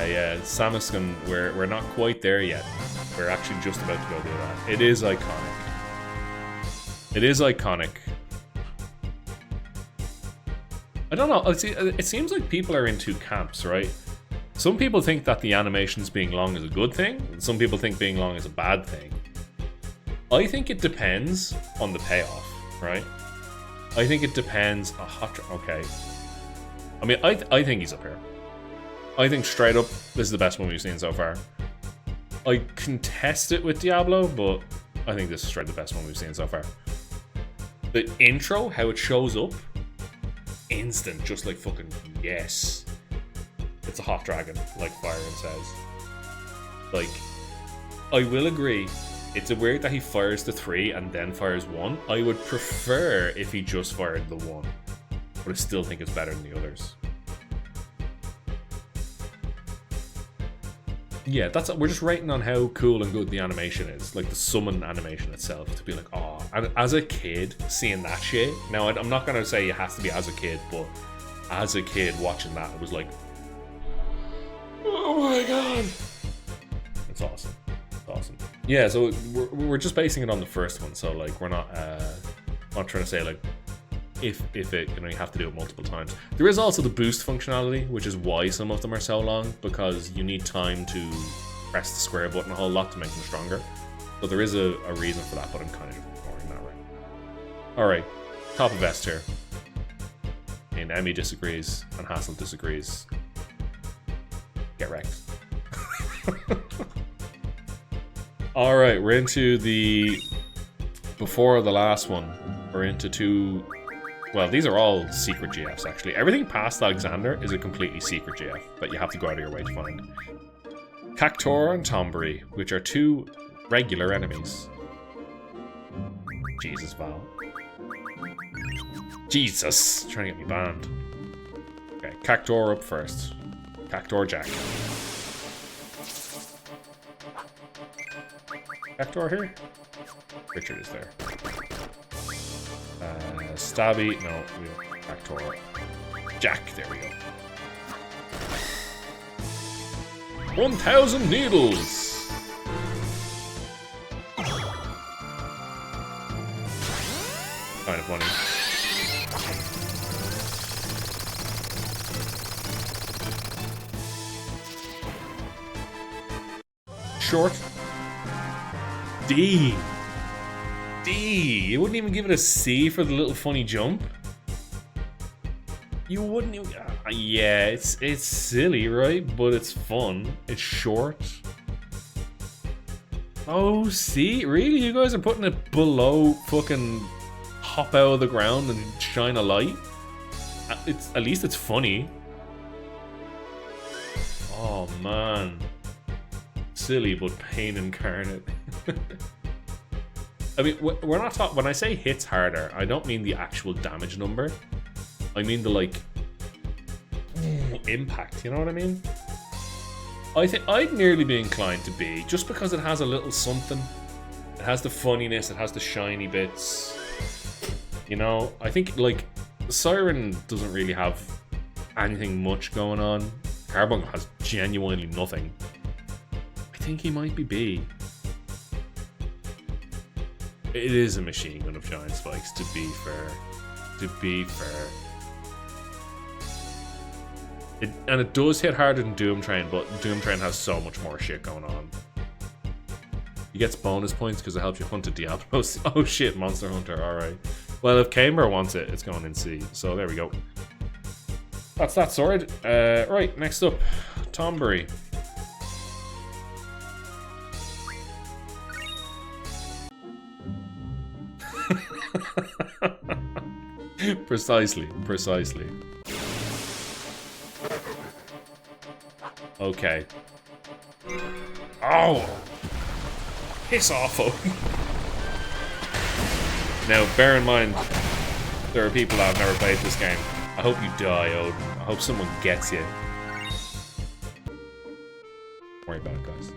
Yeah. Samuskin, we're not quite there yet. We're actually just about to go do that. It is iconic. It is iconic. I don't know. It seems like people are in two camps, right? Some people think that the animations being long is a good thing. Some people think being long is a bad thing. I think it depends on the payoff, right? I think it depends. Okay. I mean, I think he's up here. I think straight up, this is the best one we've seen so far. I contest it with Diablo, but I think this is straight the best one we've seen so far. The intro, how it shows up, instant, just like fucking yes. It's a hot dragon, like Byron says. Like, I will agree, it's weird that he fires the 3 and then fires 1. I would prefer if he just fired the 1, but I still think it's better than the others. Yeah, we're just rating on how cool and good the animation is, like the summon animation itself, to be like, oh, and as a kid, seeing that shit, now I'm not gonna say it has to be as a kid, but as a kid watching that, it was like, oh my god, it's awesome. It's awesome. Yeah, so we're just basing it on the first one, so like we're not trying to say like if it, you know, you have to do it multiple times. There is also the boost functionality, which is why some of them are so long, because you need time to press the square button a whole lot to make them stronger. So there is a reason for that, but I'm kind of ignoring that right now. Alright, top of S tier. And Emmy disagrees, and Hassel disagrees. Get wrecked. Alright, we're into the... Before the last one, we're into two... Well, these are all secret GFs, actually. Everything past Alexander is a completely secret GF that you have to go out of your way to find. Cactor and Tombury, which are two regular enemies. Jesus, Val. Jesus! Trying to get me banned. Okay, Cactor up first. Cactor Jack. Cactor here? Richard is there. Stabby, no, we don't. Cactor. Jack, there we go. 1,000 needles! Kind of funny. Short. D. You wouldn't even give it a C for the little funny jump? You wouldn't even... yeah, it's silly, right? But it's fun. It's short. Oh, C? Really? You guys are putting it below fucking hop out of the ground and shine a light? At least it's funny. Oh, man. Silly, but pain incarnate. I mean, we're not talking... When I say hits harder, I don't mean the actual damage number. I mean the, like, impact, you know what I mean? I think I'd nearly be inclined to B, just because it has a little something. It has the funniness, it has the shiny bits. You know, I think, like, Siren doesn't really have anything much going on. Carbuncle has genuinely nothing. I think he might be B. It is a machine gun of giant spikes, to be fair. To be fair. And it does hit harder than Doom Train, but Doom Train has so much more shit going on. He gets bonus points because it helps you hunt a Diablo. Oh shit, Monster Hunter, alright. Well, if Camber wants it, it's going in C. So there we go. That's that sword. Right, next up, Tombury. Precisely. Okay. Oh! Piss off, Odin. Now, bear in mind, there are people that have never played this game. I hope you die, Odin. I hope someone gets you. Don't worry about it, guys.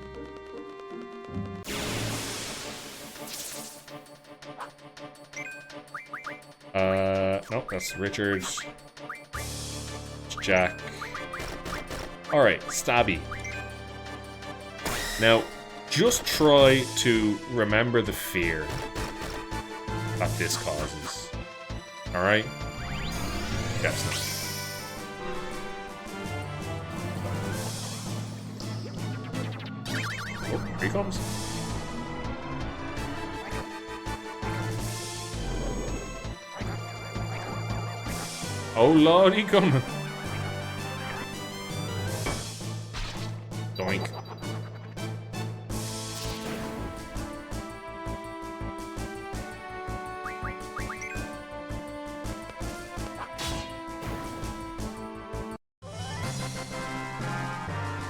Nope, that's Richard. Jack. Alright, stabby. Now, just try to remember the fear that this causes. Alright? Definitely. Oh, here he comes. Oh lord, he coming. Doink.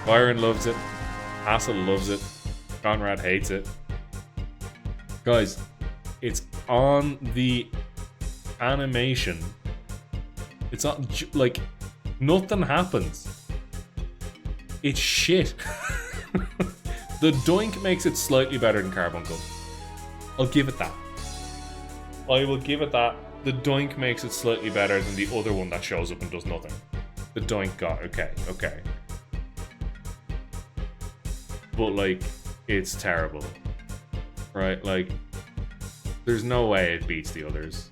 Byron loves it. Hassel loves it. Conrad hates it. Guys, it's on the animation. It's not like nothing happens. It's shit. The doink makes it slightly better than Carbuncle. I'll give it that. I will give it that. The doink makes it slightly better than the other one that shows up and does nothing. The doink got okay. But like, it's terrible, right? Like, there's no way it beats the others.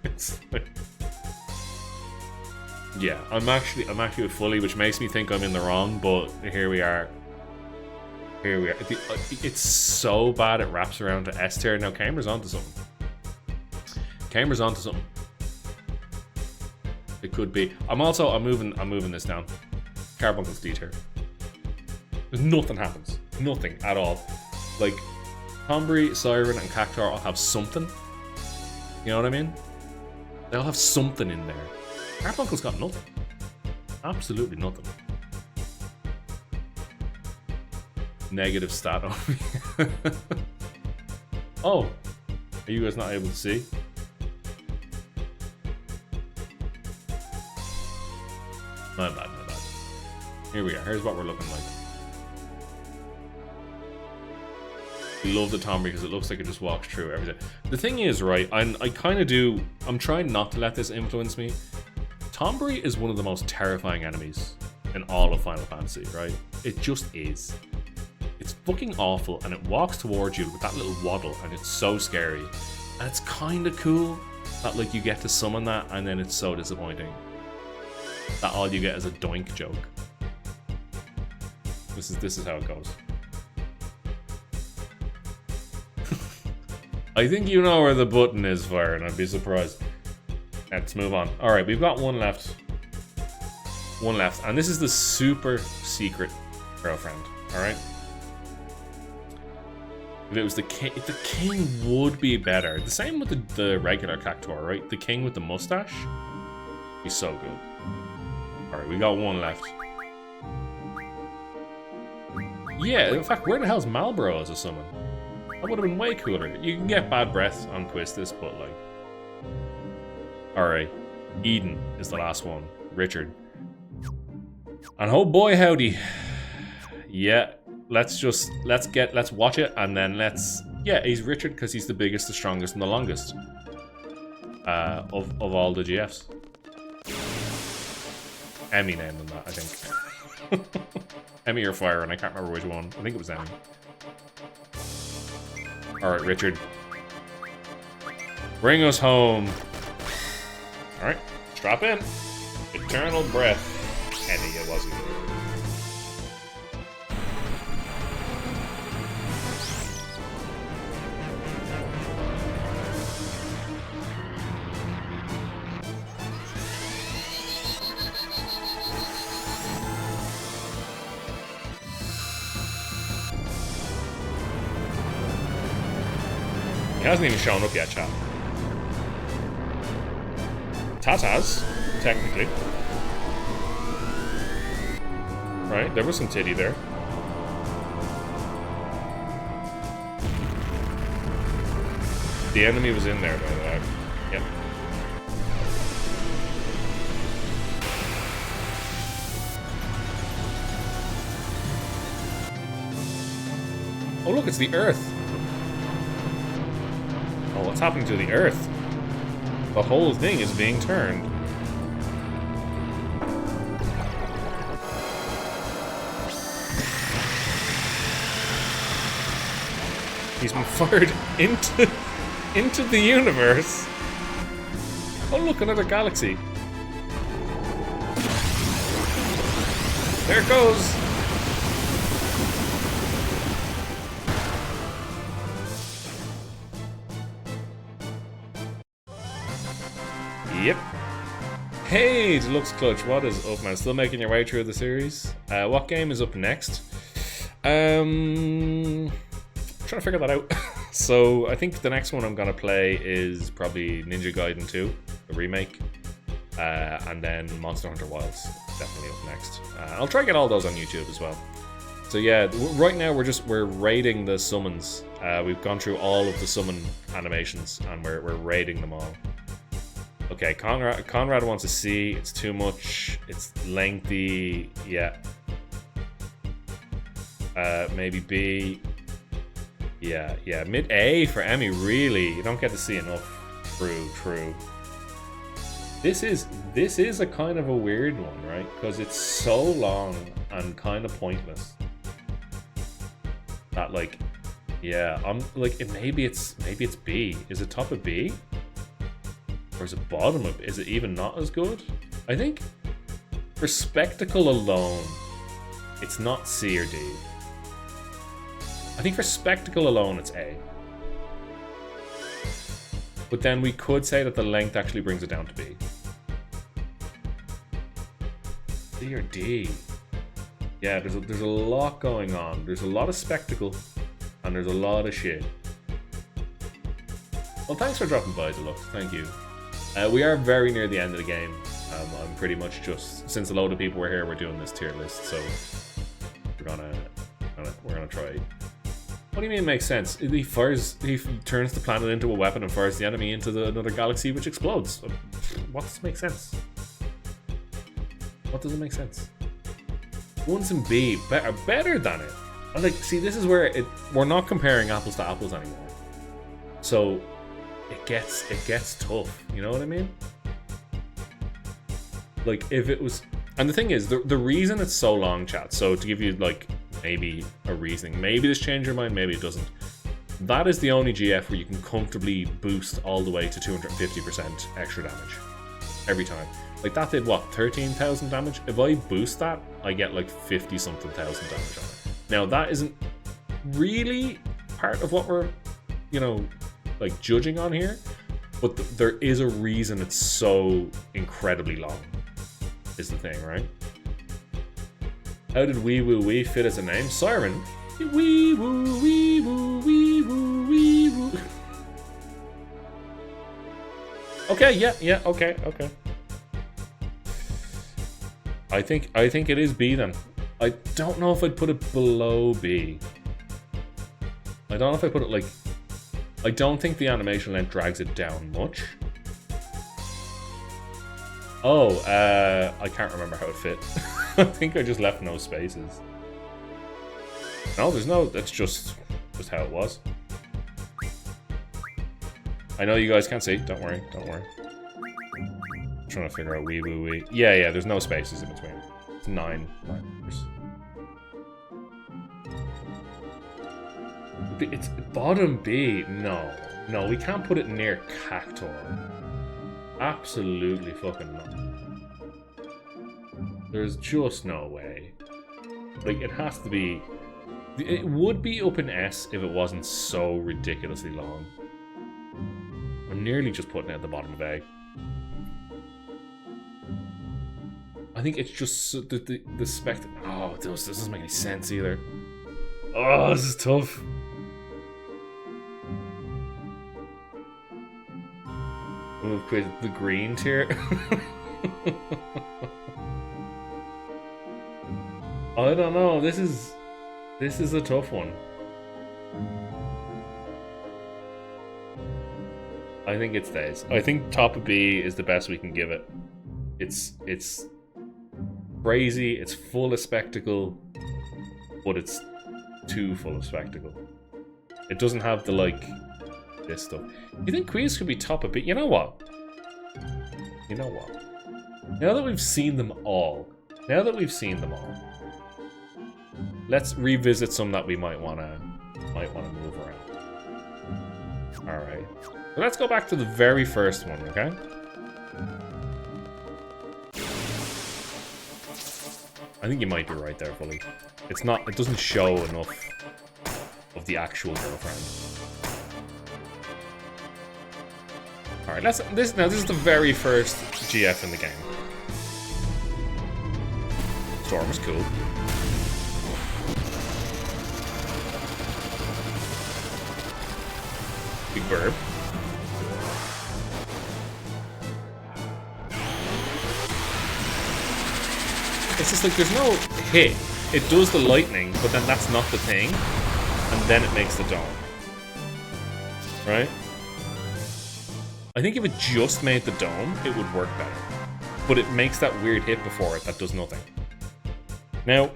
It's like, yeah, I'm actually with Fully, which makes me think I'm in the wrong. But here we are. It's so bad it wraps around to S tier. Now Camera's onto something. It could be. I'm moving this down. Carbuncle's D tier. Nothing happens. Nothing at all. Like, Tombury, Siren, and Cactuar all have something. You know what I mean? They all have something in there. Carbuncle's got nothing. Absolutely nothing. Negative stat on me. Oh. Are you guys not able to see? My bad. Here we are. Here's what we're looking like. I love the Tombury because it looks like it just walks through everything. The thing is, right, I kind of do... I'm trying not to let this influence me. Tombury is one of the most terrifying enemies in all of Final Fantasy, right? It just is. It's fucking awful, and it walks towards you with that little waddle, and it's so scary. And it's kind of cool that, like, you get to summon that, and then it's so disappointing that all you get is a doink joke. This is how it goes. I think you know where the button is, Fire, and I'd be surprised. Let's move on. Alright, we've got one left. And this is the super secret girlfriend, alright? If it was the king would be better. The same with the regular Cactuar, right? The king with the mustache. He's so good. Alright, we got one left. Yeah, in fact, where the hell's Malboro as a summon? That would have been way cooler. You can get bad breath on Quistis, but like... Alright. Eden is the last one. Richard. And oh boy howdy. Yeah, let's watch it and then yeah, he's Richard because he's the biggest, the strongest, and the longest. Of all the GFs. Emmy named him that, I think. Emmy or Fire, and I can't remember which one. I think it was Emmy. Alright, Richard. Bring us home. Alright, strap in. Eternal breath. Eddie, it wasn't. He hasn't even shown up yet, chat. Tatas, technically. Right, there was some titty there. The enemy was in there, by the way. Yep. Oh look, it's the Earth. Oh, what's happening to the Earth? The whole thing is being turned. He's been fired into the universe. Oh look, another galaxy. There it goes. Yep. Hey, Deluxe Clutch, what is up, man? Still making your way through the series? What game is up next? Trying to figure that out. So I think the next one I'm gonna play is probably Ninja Gaiden 2, the remake, and then Monster Hunter Wilds, definitely up next. I'll try to get all those on YouTube as well. So yeah, right now we're raiding the summons. We've gone through all of the summon animations and we're raiding them all. Okay, Conrad wants a C. It's too much. It's lengthy. Yeah. Maybe B. Yeah. Mid A for Emmy. Really, you don't get to see enough. True. This is a kind of a weird one, right? Because it's so long and kind of pointless. That like, yeah, I'm like, maybe it's B. Is it top of B? Or is it bottom of? Is it even not as good? I think for spectacle alone, it's not C or D. I think for spectacle alone, it's A. But then we could say that the length actually brings it down to B. C or D? Yeah, there's a lot going on. There's a lot of spectacle, and there's a lot of shit. Well, thanks for dropping by, Deluxe. Thank you. We are very near the end of the game. I'm pretty much just, since a load of people were here, we're doing this tier list, so we're gonna try. What do you mean it makes sense? He turns the planet into a weapon and fires the enemy into another galaxy, which explodes. What does make sense? What doesn't make sense? One's in B, better than it. And like, see, this is where we're not comparing apples to apples anymore. So it gets tough, you know what I mean? Like, if it was, and the thing is, the reason it's so long, chat, so to give you like maybe a reasoning, maybe this changed your mind, maybe it doesn't, that is the only GF where you can comfortably boost all the way to 250% extra damage every time. Like, that did what, 13,000 damage? If I boost that, I get like 50 something thousand damage on it. Now that isn't really part of what we're, you know, like judging on here, but there is a reason it's so incredibly long, is the thing, right? How did Wee Woo Wee fit as a name? Siren? Wee Woo Wee Woo Wee Woo Wee Woo. Okay, yeah, okay. I think it is B then. I don't know if I'd put it below B. I don't know if I put it like, I don't think the animation length drags it down much. Oh, I can't remember how it fit. I think I just left no spaces. No, there's no, that's just how it was. I know you guys can't see, don't worry. I'm trying to figure out wee woo wee. Yeah, there's no spaces in between. It's 9 numbers. It's bottom B. No, we can't put it near Cactor. Absolutely fucking not. There's just no way. Like, it has to be. It would be up in S if it wasn't so ridiculously long. I'm nearly just putting it at the bottom of A. I think it's just the spectacle. Oh, this doesn't make any sense either. Oh, this is tough. We've created the green tier. I don't know. This is a tough one. I think it stays. I think top of B is the best we can give it. It's crazy. It's full of spectacle, but it's too full of spectacle. It doesn't have the like this stuff. You think Queez could be top of B? You know what? Now that we've seen them all, let's revisit some that we might wanna move around. Alright. So let's go back to the very first one, okay? I think you might be right there, Fully. It's not, it doesn't show enough of the actual girlfriend. Alright, this is the very first GF in the game. Storm is cool. Big burb. It's just like there's no hit. It does the lightning, but then that's not the thing. And then it makes the dome. Right? I think if it just made the dome, it would work better. But it makes that weird hit before it that does nothing. Now,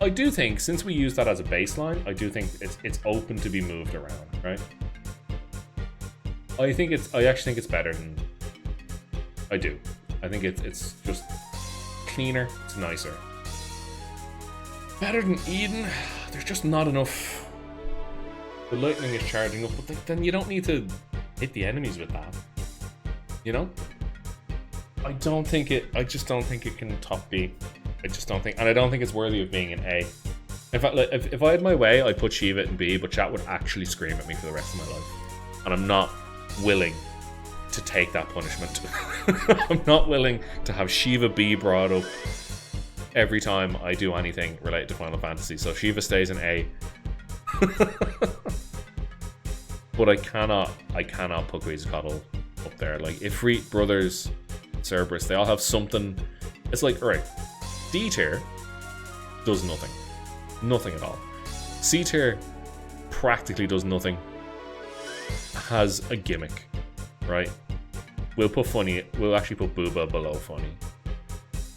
I do think, since we use that as a baseline, I do think it's open to be moved around, right? I actually think it's better than... I do. I think it's just cleaner, it's nicer. Better than Eden, there's just not enough. The lightning is charging up, but then you don't need to hit the enemies with that. You know? I just don't think it can top B. I just don't think, and I don't think it's worthy of being an A. If I had my way, I'd put Shiva in B, but chat would actually scream at me for the rest of my life. And I'm not willing to take that punishment. I'm not willing to have Shiva B brought up every time I do anything related to Final Fantasy. So Shiva stays in A. But I cannot put Quetzalcoatl up there. Like, Ifrit, Brothers, Cerberus, they all have something. It's like, alright, D tier does nothing. Nothing at all. C tier practically does nothing. Has a gimmick, right? We'll actually put Booba below funny.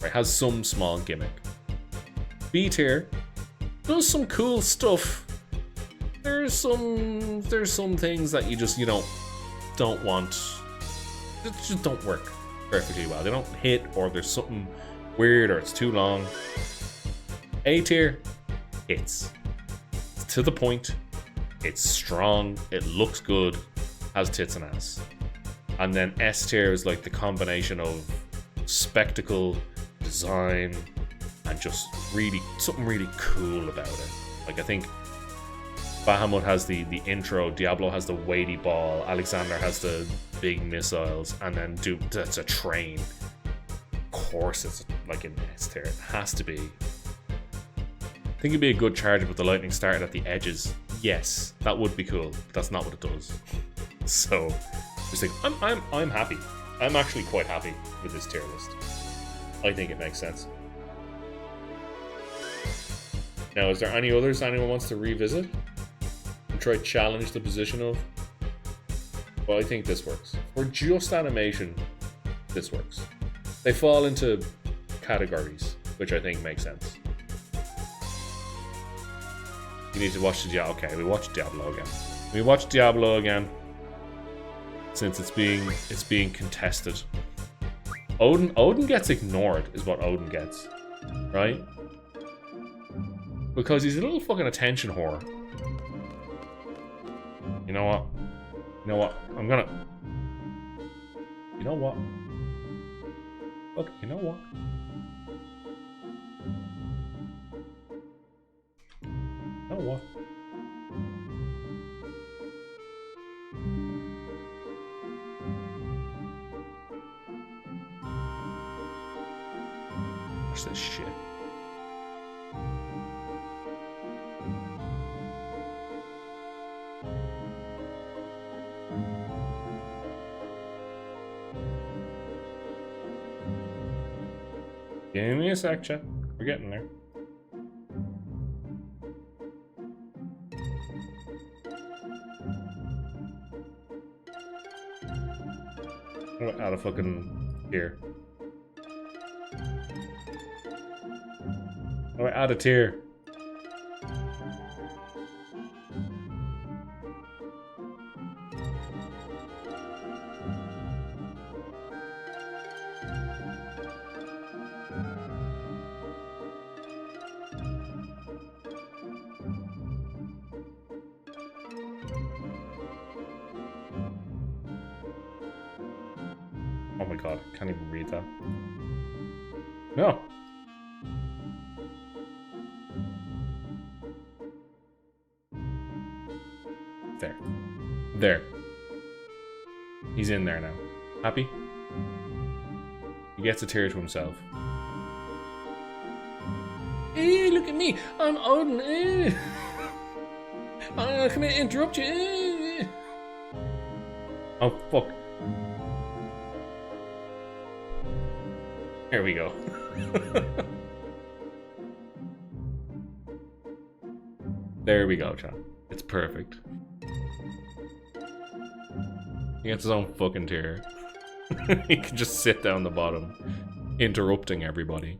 Right, has some small gimmick. B tier does some cool stuff. There's some things that you just, don't want. They just don't work perfectly well. They don't hit, or there's something weird, or it's too long. A tier hits. It's to the point. It's strong. It looks good. Has tits and ass. And then S tier is like the combination of spectacle, design, and just something really cool about it. Like, I think Bahamut has the intro, Diablo has the weighty ball, Alexander has the big missiles, and then that's a train. Of course it's like an S tier. It has to be. I think it'd be a good charge with the lightning started at the edges. Yes, that would be cool. But that's not what it does. So, just think, I'm happy. I'm actually quite happy with this tier list. I think it makes sense. Now, is there any others anyone wants to revisit? And try to challenge the position of? Well, I think this works. For just animation, this works. They fall into categories, which I think makes sense. You need to watch the Diablo. Okay, we watch Diablo again. We watch Diablo again. Since it's being contested. Odin gets ignored, is what Odin gets. Right? Because he's a little fucking attention whore. You know what? You know what? I'm gonna... You know what? Look, you know what? You know what? Watch this shit. Give me a sec, chat. We're getting there. Out of fucking here. Oh, out of tier. Oh my god, can't even read that. No. There. There. He's in there now. Happy? He gets a tear to himself. Hey, look at me! I'm Odin! I'm coming to interrupt you! Oh, fuck. There we go. There we go, chat. It's perfect. He gets his own fucking tier. He can just sit down the bottom, interrupting everybody.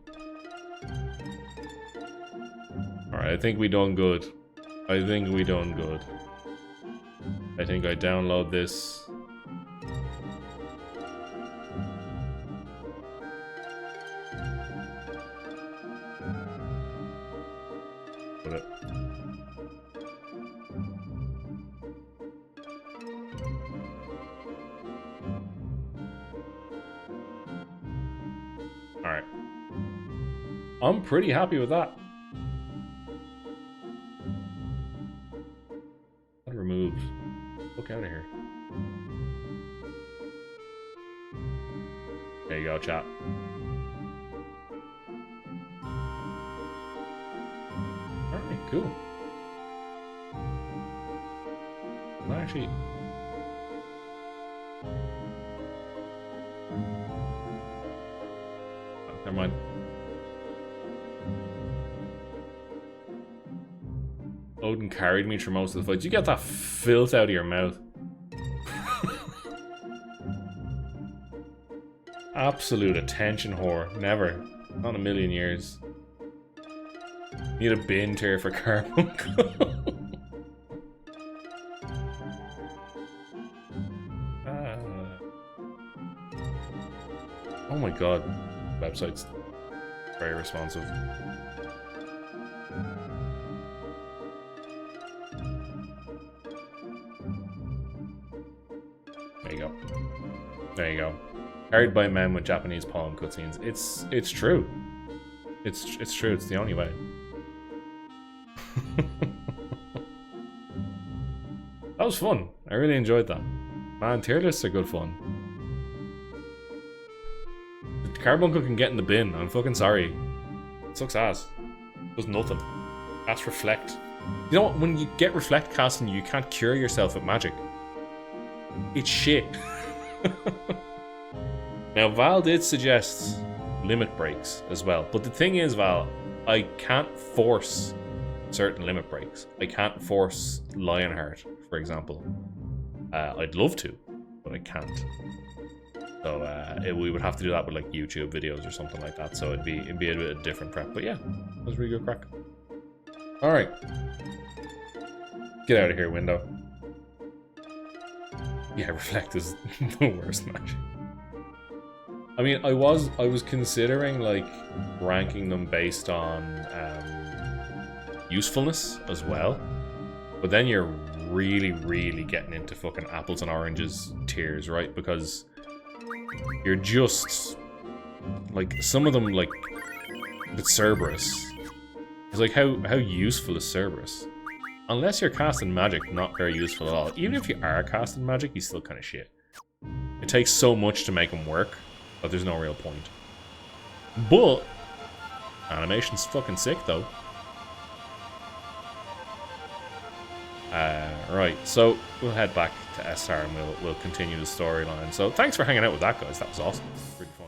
Alright, I think we done good. I think we done good. I think I download this. Put it. Alright. I'm pretty happy with that. That removed. Look out of here. There you go, chat. Alright, cool. I'm actually... Never mind. Odin carried me through most of the fights. You get that filth out of your mouth. Absolute attention whore. Never. Not in a million years. Need a bin tier for Carbuncle. Oh my god. Website's very responsive. There you go. There you go. Carried by men with Japanese poem cutscenes. It's true. It's true. It's the only way. That was fun. I really enjoyed that. Man, tier lists are good fun. Carbuncle can get in the bin. I'm fucking sorry. It sucks ass. Does nothing. That's reflect. You know what? When you get reflect casting, you can't cure yourself with magic. It's shit. Now, Val did suggest limit breaks as well. But the thing is, Val, I can't force certain limit breaks. I can't force Lionheart, for example. I'd love to, but I can't. So we would have to do that with like YouTube videos or something like that. So it'd be a bit of different prep. But yeah, that was really good crack. All right, get out of here, window. Yeah, reflect is the worst match. I mean, I was considering like ranking them based on usefulness as well, but then you're really getting into fucking apples and oranges tiers, right? Because you're just like some of them, like with Cerberus. It's like how useful is Cerberus? Unless you're casting magic, not very useful at all. Even if you are casting magic, he's still kind of shit. It takes so much to make him work, but there's no real point. But animation's fucking sick though. Right, so we'll head back to S-Star and we'll continue the storyline. So thanks for hanging out with that, guys. That was awesome. Pretty fun.